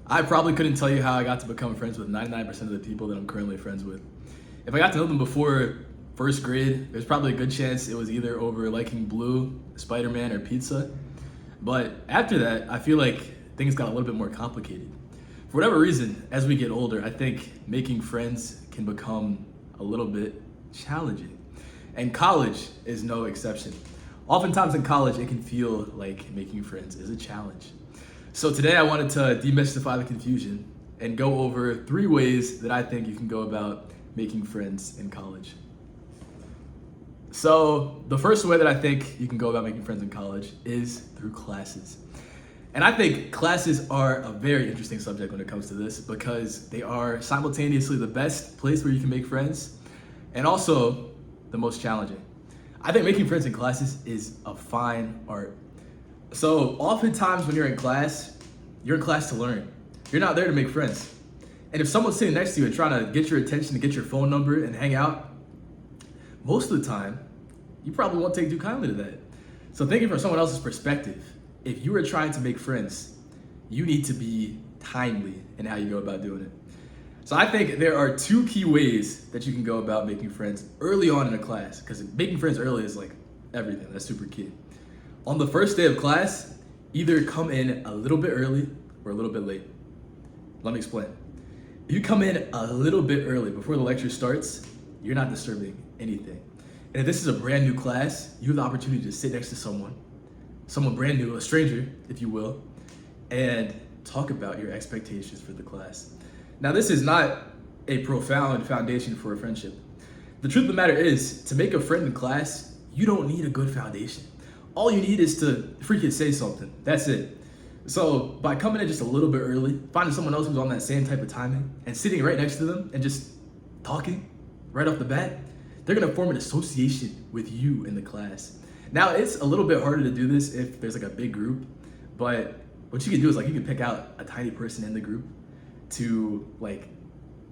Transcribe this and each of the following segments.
I probably couldn't tell you how I got to become friends with 99% of the people that I'm currently friends with. If I got to know them before first grade, there's probably a good chance it was either over liking Blue, Spider-Man, or pizza. But after that, I feel like things got a little bit more complicated. For whatever reason, as we get older, I think making friends can become a little bit challenging. And college is no exception. Oftentimes in college, it can feel like making friends is a challenge. So today I wanted to demystify the confusion and go over 3 ways that I think you can go about making friends in college. So the first way that I think you can go about making friends in college is through classes. And I think classes are a very interesting subject when it comes to this because they are simultaneously the best place where you can make friends and also the most challenging. I think making friends in classes is a fine art. So oftentimes when you're in class to learn. You're not there to make friends. And if someone's sitting next to you and trying to get your attention to get your phone number and hang out, most of the time, you probably won't take too kindly to that. So thinking from someone else's perspective, if you are trying to make friends, you need to be timely in how you go about doing it. So I think there are 2 key ways that you can go about making friends early on in a class, because making friends early is like everything. That's super key. On the first day of class, either come in a little bit early or a little bit late. Let me explain. If you come in a little bit early before the lecture starts, you're not disturbing anything. And if this is a brand new class, you have the opportunity to sit next to someone brand new, a stranger, if you will, and talk about your expectations for the class. Now, this is not a profound foundation for a friendship. The truth of the matter is, to make a friend in class, you don't need a good foundation. All you need is to freaking say something. That's it. So by coming in just a little bit early, finding someone else who's on that same type of timing and sitting right next to them and just talking right off the bat, they're gonna form an association with you in the class. Now, it's a little bit harder to do this if there's like a big group, but what you can do is like you can pick out a tiny person in the group to like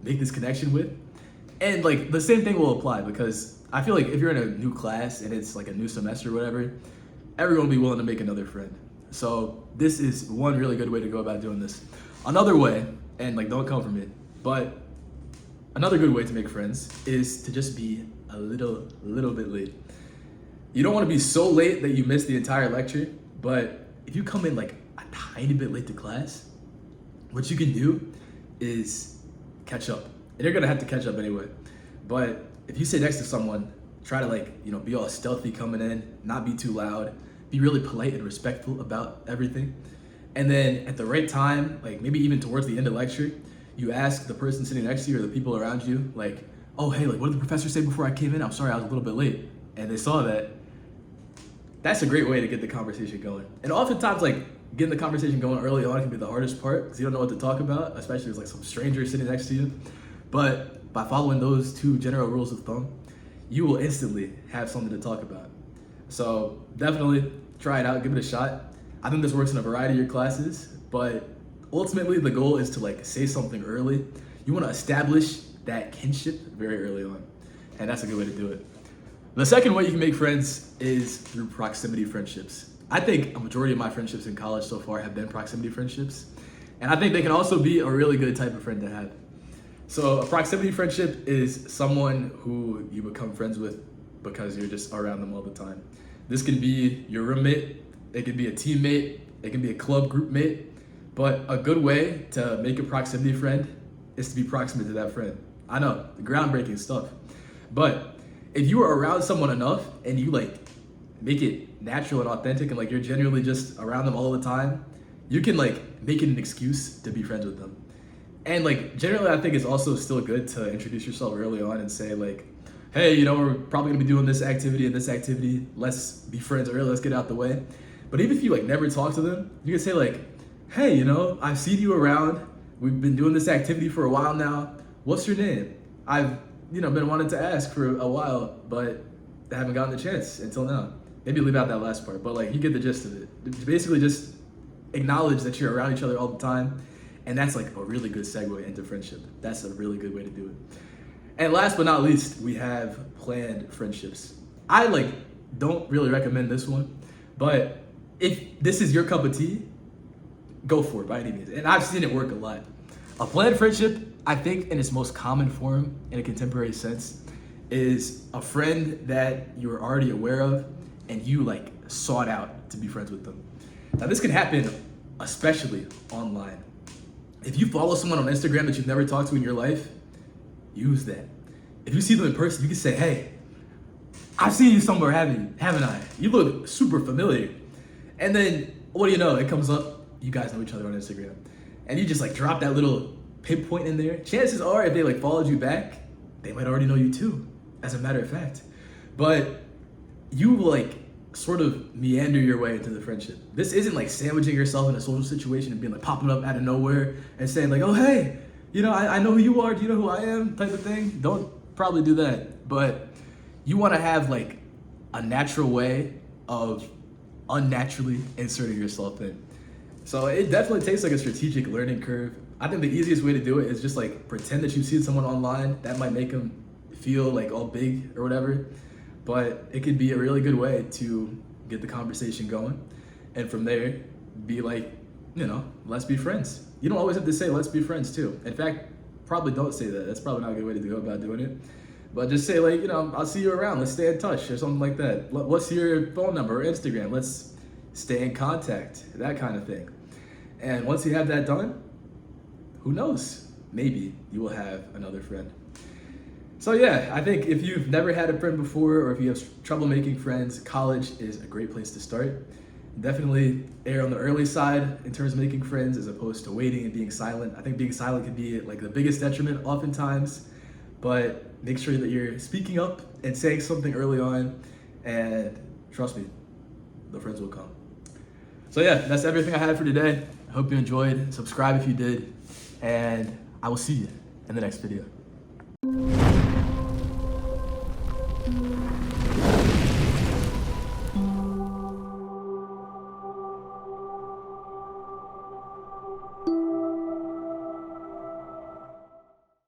make this connection with. And like the same thing will apply because I feel like if you're in a new class and it's like a new semester or whatever, everyone will be willing to make another friend. So this is one really good way to go about doing this. Another way, and like don't come from it, but another good way to make friends is to just be a little bit late. You don't want to be so late that you miss the entire lecture, but if you come in like a tiny bit late to class, what you can do is catch up. And you're gonna have to catch up anyway. But if you sit next to someone, try to be all stealthy coming in, not be too loud, be really polite and respectful about everything. And then at the right time, like maybe even towards the end of lecture, you ask the person sitting next to you or the people around you, like, oh, hey, like what did the professor say before I came in? I'm sorry, I was a little bit late. And they saw that. That's a great way to get the conversation going. And oftentimes, like getting the conversation going early on can be the hardest part because you don't know what to talk about, especially if it's like some stranger sitting next to you. But by following those 2 general rules of thumb, you will instantly have something to talk about. So definitely try it out, give it a shot. I think this works in a variety of your classes, but ultimately the goal is to like say something early. You want to establish that kinship very early on, and that's a good way to do it. The second way you can make friends is through proximity friendships. I think a majority of my friendships in college so far have been proximity friendships, and I think they can also be a really good type of friend to have. So a proximity friendship is someone who you become friends with because you're just around them all the time. This can be your roommate, it can be a teammate, it can be a club group mate, but a good way to make a proximity friend is to be proximate to that friend. I know, groundbreaking stuff, but if you are around someone enough and you like make it natural and authentic and like you're genuinely just around them all the time, you can like make it an excuse to be friends with them. And like generally I think it's also still good to introduce yourself early on and say like, hey, we're probably gonna be doing this activity and this activity. Let's be friends early, let's get out the way. But even if you like never talk to them, you can say like, hey, I've seen you around. We've been doing this activity for a while now. What's your name? I've been wanting to ask for a while, but I haven't gotten the chance until now. Maybe leave out that last part, but like you get the gist of it. Basically just acknowledge that you're around each other all the time, and that's like a really good segue into friendship. That's a really good way to do it. And last but not least, we have planned friendships. I don't really recommend this one, but if this is your cup of tea, go for it by any means. And I've seen it work a lot. A planned friendship, I think in its most common form in a contemporary sense, is a friend that you're already aware of and you like sought out to be friends with them. Now this can happen especially online. If you follow someone on Instagram that you've never talked to in your life, use that. If you see them in person, you can say, hey, I've seen you somewhere, haven't I? You look super familiar. And then, what do you know? It comes up, you guys know each other on Instagram. And you just like drop that little pinpoint in there. Chances are, if they like followed you back, they might already know you too, as a matter of fact. But you like sort of meander your way into the friendship. This isn't like sandwiching yourself in a social situation and being like popping up out of nowhere and saying like, oh, hey, you know, I know who you are. Do you know who I am? Type of thing. Don't probably do that. But you want to have like a natural way of unnaturally inserting yourself in. So it definitely takes like a strategic learning curve. I think the easiest way to do it is just like pretend that you've seen someone online. That might make them feel like all big or whatever. But it could be a really good way to get the conversation going. And from there, be like, you know, let's be friends. You don't always have to say, let's be friends too. In fact, probably don't say that. That's probably not a good way to go about doing it. But just say like, you know, I'll see you around. Let's stay in touch or something like that. What's your phone number or Instagram? Let's stay in contact, that kind of thing. And once you have that done, who knows? Maybe you will have another friend. So yeah, I think if you've never had a friend before or if you have trouble making friends, college is a great place to start. Definitely err on the early side in terms of making friends as opposed to waiting and being silent. I think being silent can be like the biggest detriment oftentimes, but make sure that you're speaking up and saying something early on, and trust me, the friends will come. So yeah, that's everything I had for today. I hope you enjoyed. Subscribe if you did, and I will see you in the next video.